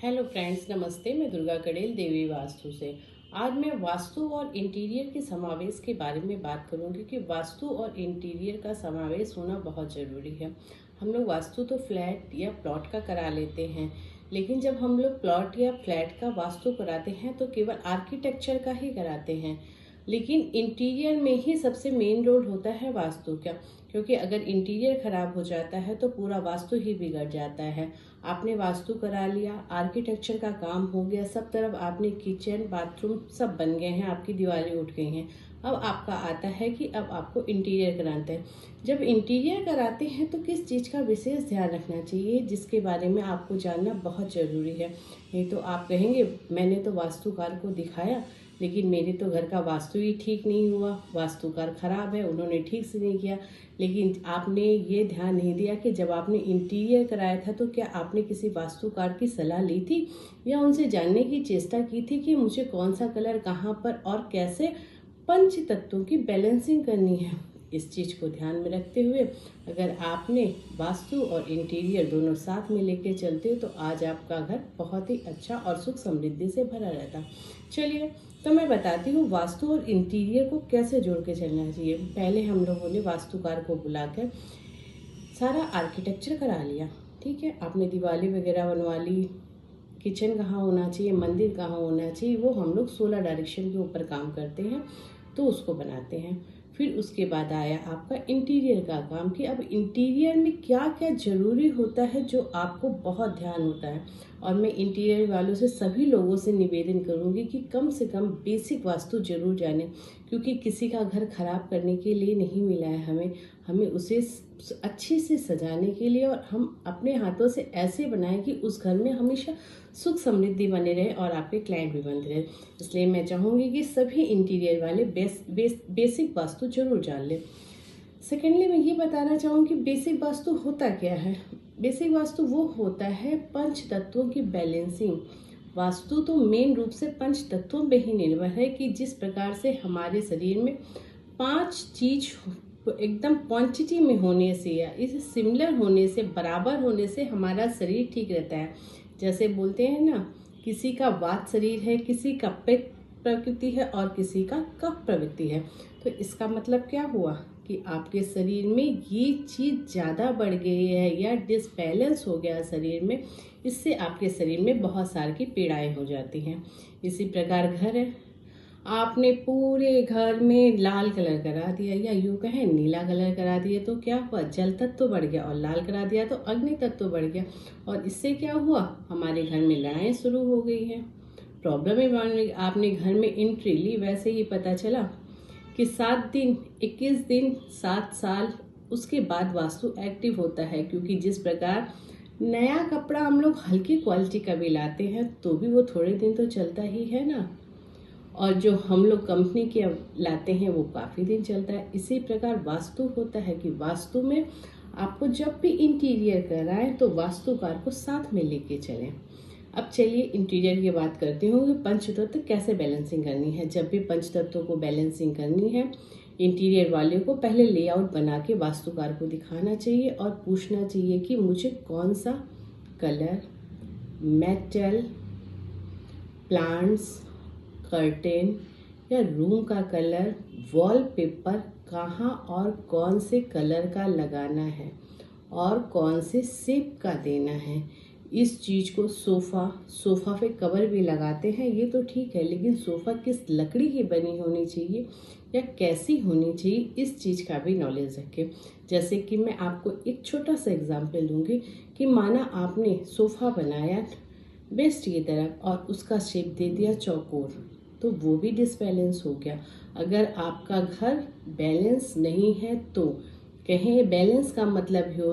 Hello friends, नमस्ते। मैं दुर्गा कड़ेल देवी वास्तु से। आज मैं वास्तु और इंटीरियर के समावेश के बारे में बात करूंगी कि वास्तु और इंटीरियर का समावेश होना बहुत ज़रूरी है। हम लोग वास्तु तो फ्लैट या प्लॉट का करा लेते हैं, लेकिन जब हम लोग प्लॉट या फ्लैट का वास्तु कराते हैं तो केवल आर्किटेक्चर का ही कराते हैं, लेकिन इंटीरियर में ही सबसे मेन रोल होता है वास्तु का। क्योंकि अगर इंटीरियर खराब हो जाता है तो पूरा वास्तु ही बिगड़ जाता है। आपने वास्तु करा लिया, आर्किटेक्चर का काम हो गया, सब तरफ आपने किचन बाथरूम सब बन गए हैं, आपकी दीवारें उठ गई हैं। अब आपका आता है कि अब आपको इंटीरियर कराते हैं। जब इंटीरियर कराते हैं तो किस चीज़ का विशेष ध्यान रखना चाहिए, जिसके बारे में आपको जानना बहुत ज़रूरी है। नहीं तो आप कहेंगे मैंने तो वास्तुकार को दिखाया, लेकिन मेरे तो घर का वास्तु ही ठीक नहीं हुआ, वास्तुकार खराब है, उन्होंने ठीक से नहीं किया। लेकिन आपने ये ध्यान नहीं दिया कि जब आपने इंटीरियर कराया था तो क्या आपने किसी वास्तुकार की सलाह ली थी या उनसे जानने की चेष्टा की थी कि मुझे कौन सा कलर कहाँ पर और कैसे पंच तत्वों की बैलेंसिंग करनी है। इस चीज़ को ध्यान में रखते हुए अगर आपने वास्तु और इंटीरियर दोनों साथ में लेके चलते तो आज आपका घर बहुत ही अच्छा और सुख समृद्धि से भरा रहता। चलिए तो मैं बताती हूँ वास्तु और इंटीरियर को कैसे जोड़ के चलना चाहिए। पहले हम लोगों ने वास्तुकार को बुलाकर सारा आर्किटेक्चर करा लिया, ठीक है। आपने दिवाली वगैरह बनवा ली, किचन कहाँ होना चाहिए, मंदिर कहाँ होना चाहिए, वो हम लोग 16 डायरेक्शन के ऊपर काम करते हैं तो उसको बनाते हैं। फिर उसके बाद आया आपका इंटीरियर का काम कि अब इंटीरियर में क्या क्या ज़रूरी होता है जो आपको बहुत ध्यान होता है। और मैं इंटीरियर वालों से सभी लोगों से निवेदन करूंगी कि कम से कम बेसिक वास्तु जरूर जाने, क्योंकि किसी का घर खराब करने के लिए नहीं मिला है हमें हमें उसे अच्छे से सजाने के लिए, और हम अपने हाथों से ऐसे बनाएं कि उस घर में हमेशा सुख समृद्धि बने रहे और आपके क्लाइंट भी बनते रहे। इसलिए मैं चाहूँगी कि सभी इंटीरियर वाले बेसिक वास्तु जरूर जान लें। सेकेंडली मैं ये बताना चाहूँगी कि बेसिक वास्तु होता क्या है। बेसिक वास्तु वो होता है पंच तत्वों की बैलेंसिंग। वास्तु तो मेन रूप से पंच तत्वों पे ही निर्भर है कि जिस प्रकार से हमारे शरीर में 5 चीज एकदम क्वांटिटी में होने से या इस सिमिलर होने से, बराबर होने से हमारा शरीर ठीक रहता है। जैसे बोलते हैं ना, किसी का वात शरीर है, किसी का पित्त प्रकृति है और किसी का कफ प्रवृत्ति है। तो इसका मतलब क्या हुआ कि आपके शरीर में ये चीज़ ज़्यादा बढ़ गई है या डिसबैलेंस हो गया शरीर में, इससे आपके शरीर में बहुत सारी की पीड़ाएं हो जाती हैं। इसी प्रकार घर है, आपने पूरे घर में लाल कलर करा दिया या यूँ कहें नीला कलर करा दिया तो क्या हुआ, जल तत्व बढ़ गया, और लाल करा दिया तो अग्नि तत्व बढ़ गया। और इससे क्या हुआ, हमारे घर में लड़ाई शुरू हो गई है, प्रॉब्लम बन गई। आपने घर में एंट्री ली, वैसे ही पता चला कि 7 दिन 21 दिन 7 साल उसके बाद वास्तु एक्टिव होता है। क्योंकि जिस प्रकार नया कपड़ा हम लोग हल्की क्वालिटी का भी लाते हैं तो भी वो थोड़े दिन तो चलता ही है ना, और जो हम लोग कंपनी के लाते हैं वो काफ़ी दिन चलता है। इसी प्रकार वास्तु होता है कि वास्तु में आपको जब भी इंटीरियर कराएं तो वास्तुकार को साथ में लेके चलें। अब चलिए इंटीरियर की बात करती हूँ कि पंचतत्व कैसे बैलेंसिंग करनी है। जब भी पंचतत्व को बैलेंसिंग करनी है, इंटीरियर वाले को पहले लेआउट बना के वास्तुकार को दिखाना चाहिए और पूछना चाहिए कि मुझे कौन सा कलर, मेटल, प्लांट्स, कर्टेन या रूम का कलर, वॉलपेपर कहाँ और कौन से कलर का लगाना है और कौन से शेप का देना है। इस चीज़ को सोफ़ा पे कवर भी लगाते हैं, ये तो ठीक है, लेकिन सोफ़ा किस लकड़ी की बनी होनी चाहिए या कैसी होनी चाहिए, इस चीज़ का भी नॉलेज रखें। जैसे कि मैं आपको एक छोटा सा एग्जांपल दूंगी कि माना आपने सोफ़ा बनाया वेस्ट की तरफ और उसका शेप दे दिया चौकोर, तो वो भी डिसबैलेंस हो गया। अगर आपका घर बैलेंस नहीं है तो कहें बैलेंस का मतलब